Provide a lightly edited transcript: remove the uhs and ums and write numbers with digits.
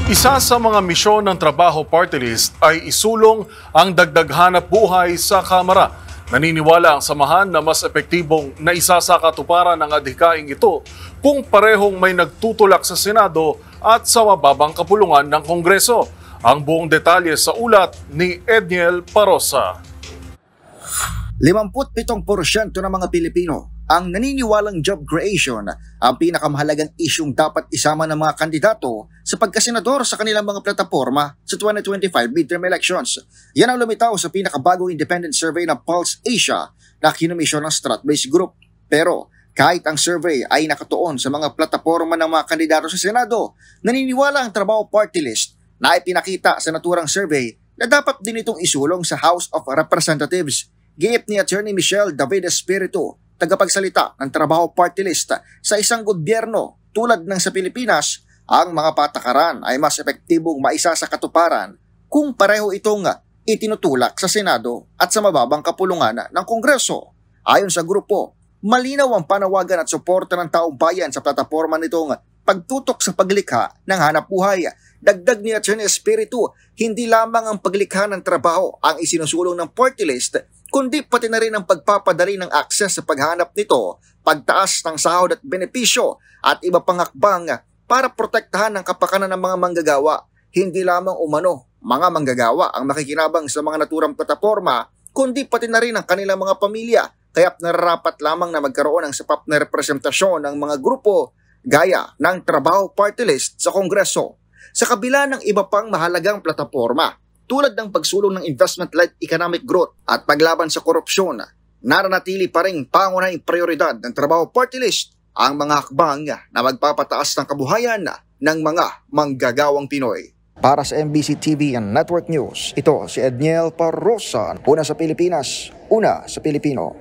Isa sa mga misyon ng Trabaho Party List ay isulong ang dagdag hanap buhay sa Kamara. Naniniwala ang samahan na mas epektibong naisasakatuparan ng adhikaing ito kung parehong may nagtutulak sa Senado at sa mababang kapulungan ng Kongreso. Ang buong detalye sa ulat ni Edniel Parosa. 57% ng mga Pilipino ang naniniwalang job creation ang pinakamahalagang isyung dapat isama ng mga kandidato sa pagkasenador sa kanilang mga plataporma sa 2025 midterm elections. Yan ang lumitaw sa pinakabagong independent survey ng Pulse Asia na kinomisyon ng Stratbase Group. Pero kahit ang survey ay nakatuon sa mga plataporma ng mga kandidato sa Senado, naniniwala ang Trabaho Party List na ipinakita sa naturang survey na dapat din itong isulong sa House of Representatives. Giit ni Attorney Michelle David Espiritu, tagapagsalita ng Trabaho Party List, sa isang gobyerno tulad ng sa Pilipinas, ang mga patakaran ay mas epektibong maisa sa katuparan kung pareho itong itinutulak sa Senado at sa mababang kapulungan ng Kongreso. Ayon sa grupo, malinaw ang panawagan at suporta ng taong bayan sa plataporma nitong pagtutok sa paglikha ng hanap buhay. Dagdag ni Attorney Espiritu, hindi lamang ang paglikha ng trabaho ang isinusulong ng party list, kundi pati na rin ang pagpapadali ng akses sa paghanap nito, pagtaas ng sahod at benepisyo at iba pang hakbang para protektahan ang kapakanan ng mga manggagawa. Hindi lamang umano mga manggagawa ang makikinabang sa mga naturang plataporma, kundi pati na rin ang kanilang mga pamilya, kaya't nararapat lamang na magkaroon ng sapat na representasyon ng mga grupo gaya ng Trabaho Party List sa Kongreso. Sa kabila ng iba pang mahalagang plataporma, tulad ng pagsulong ng investment-led economic growth at paglaban sa korupsyon, nananatili pa rin pangunahing prioridad ng Trabaho Party List ang mga hakbang na magpapataas ng kabuhayan ng mga manggagawang Pinoy. Para sa MBC TV and Network News, ito si Edniel Parosa. Una sa Pilipinas, una sa Pilipino.